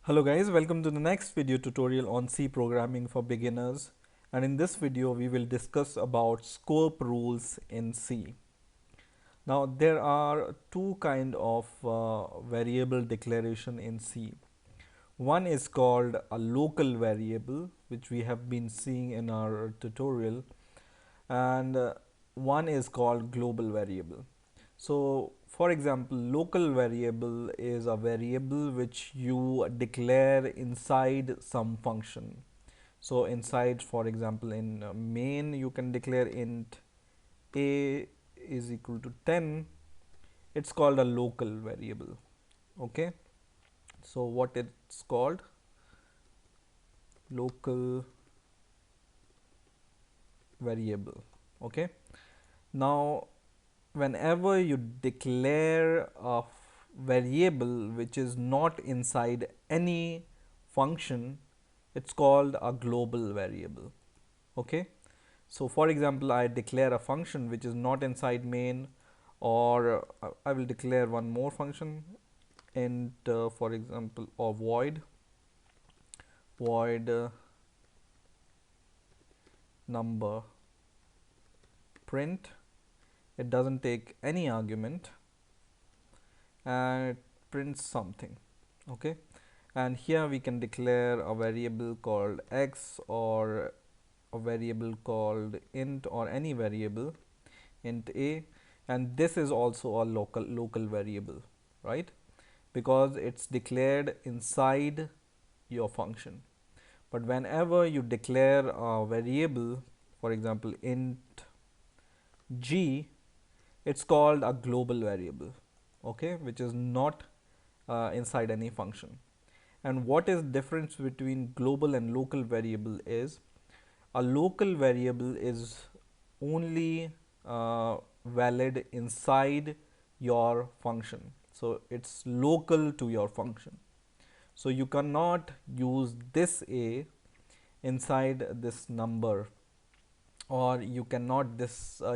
Hello guys, welcome to the next video tutorial on C programming for beginners, and in this video we will discuss about scope rules in C. Now there are two kind of variable declaration in C. One is called a local variable, which we have been seeing in our tutorial, and one is called global variable. So for example, local variable is a variable which you declare inside some function. So inside, for example, in main you can declare int a is equal to 10. It's called a local variable. Okay, so what it's called? Local variable. Okay, now whenever you declare a variable which is not inside any function, it's called a global variable. Okay, so for example, I declare a function which is not inside main, or I will declare one more function, int for example, or void number print. It doesn't take any argument and it prints something. Okay, and here we can declare a variable called x, or a variable called int, or any variable int a, and this is also a local variable, right? Because it's declared inside your function. But whenever you declare a variable, for example int g, it's called a global variable. Okay, which is not inside any function. And what is difference between global and local variable is, a local variable is only valid inside your function, so it's local to your function. So you cannot use this a inside this number, or you cannot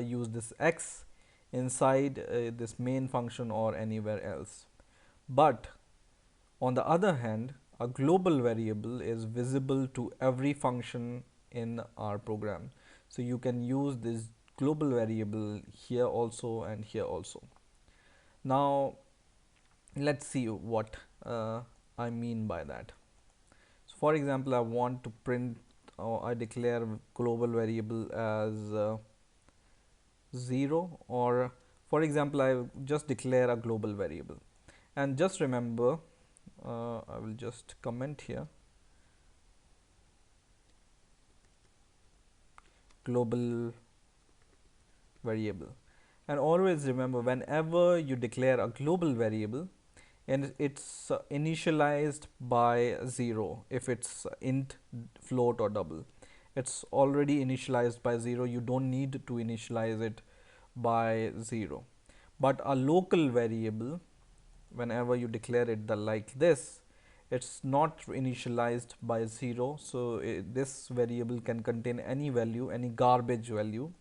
use this x inside this main function or anywhere else. But on the other hand, a global variable is visible to every function in our program. So you can use this global variable here also and here also. Now let's see what I mean by that. So for example, I want to print, or I declare global variable as 0, or for example I just declare a global variable. And just remember, I will just comment here, global variable. And always remember, whenever you declare a global variable and it's initialized by 0, if it's int, float, or double, it's already initialized by 0. You don't need to initialize it by 0. But a local variable, whenever you declare it like this, it's not initialized by 0. So this variable can contain any value, any garbage value,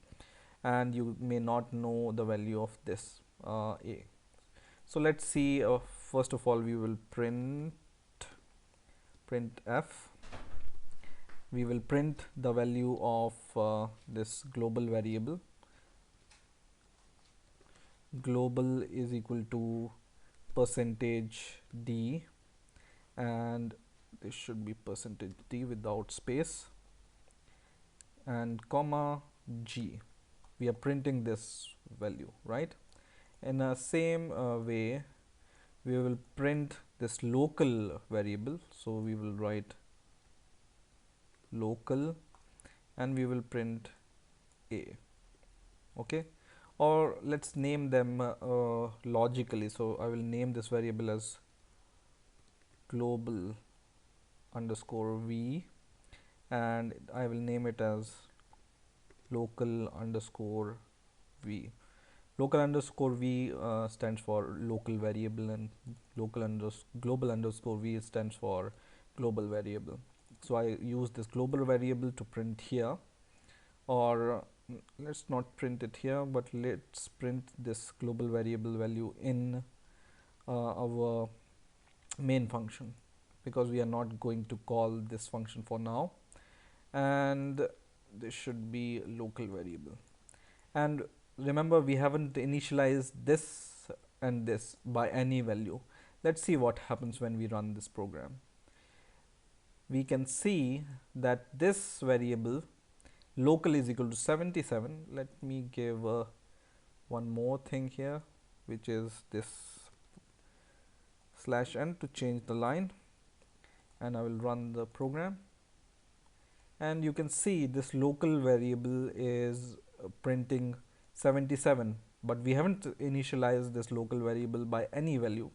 and you may not know the value of this a. So let's see, first of all we will printf. We will print the value of this global variable. Global is equal to %d, and this should be %d without space, and comma g. We are printing this value, right? In the same way, we will print this local variable. So we will write local and we will print a. Okay, or let's name them logically. So I will name this variable as global underscore v, and I will name it as local underscore v. Local underscore v stands for local variable, and global underscore v stands for global variable. So I use this global variable to print here, or let's not print it here, but let's print this global variable value in our main function. because we are not going to call this function for now. And this should be local variable. And remember, we haven't initialized this and this by any value. Let's see what happens when we run this program. We can see that this variable local is equal to 77. Let me give one more thing here, which is this /n to change the line, and I will run the program. And you can see this local variable is printing 77, but we haven't initialized this local variable by any value,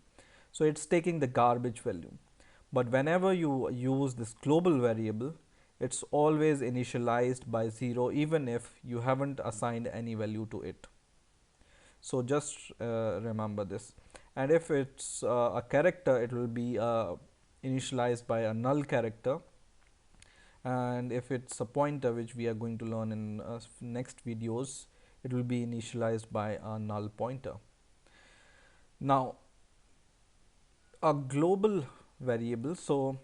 so it's taking the garbage value. But whenever you use this global variable, it's always initialized by 0, even if you haven't assigned any value to it. So just remember this. And if it's a character, it will be initialized by a null character. And if it's a pointer, which we are going to learn in next videos, it will be initialized by a null pointer. Now, a global variable, so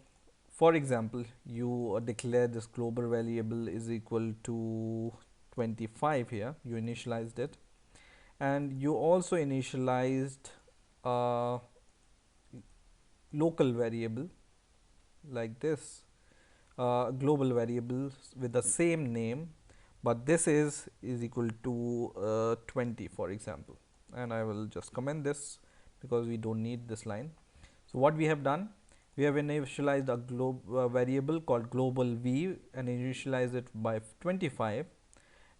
for example, you declare this global variable is equal to 25 here, you initialized it, and you also initialized a local variable like this, global variables with the same name, but this is equal to 20, for example, and I will just comment this because we don't need this line. So what we have done, we have initialized a variable called global v and initialize it by 25,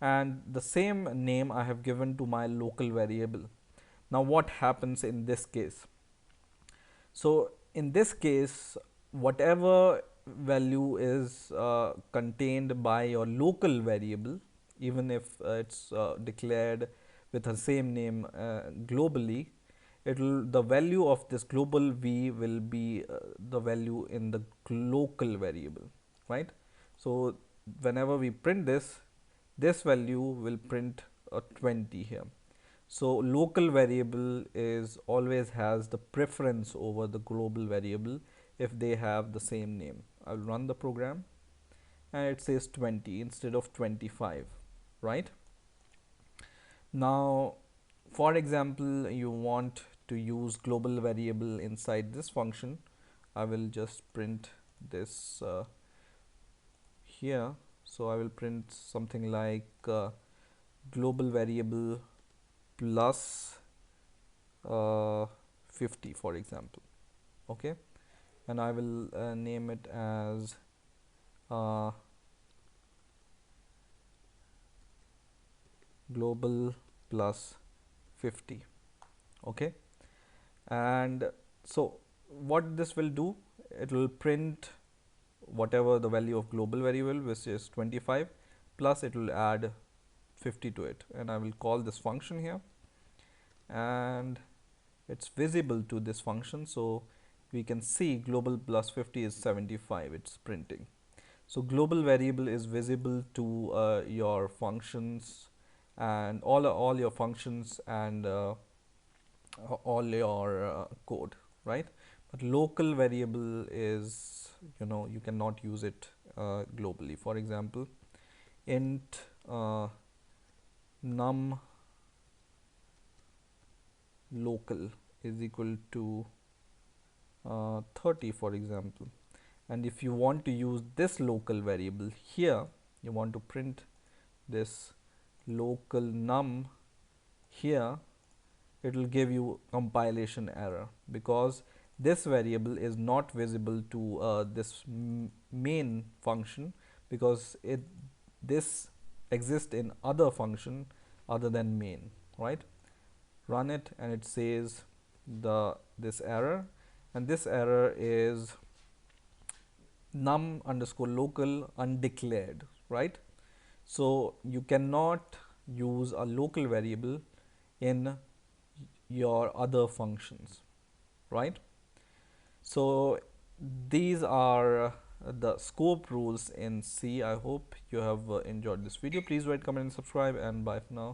and the same name I have given to my local variable. Now what happens in this case? So in this case, whatever value is contained by your local variable, even if it's declared with the same name globally, the value of this global v will be the value in the local variable, right? So whenever we print this value will print a 20 here. So local variable is always has the preference over the global variable if they have the same name. I'll run the program and it says 20 instead of 25, right? Now, for example, you want to use global variable inside this function. I will just print this here. So I will print something like global variable plus 50, for example. Okay, and I will name it as global plus 50. Okay, and so what this will do, it will print whatever the value of global variable, which is 25, plus it will add 50 to it, and I will call this function here, and it's visible to this function, so we can see global plus 50 is 75, it's printing. So global variable is visible to your functions and all your functions and all your code, right? But local variable is, you cannot use it globally. For example, int num local is equal to 30, for example, and if you want to use this local variable here, you want to print this local num here, it will give you compilation error because this variable is not visible to this main function, because this exists in other function other than main, right? Run it and it says this error, and this error is num underscore local undeclared, right? So you cannot use a local variable in your other functions, right? So these are the scope rules in C. I hope you have enjoyed this video. Please rate, comment and subscribe, and bye for now.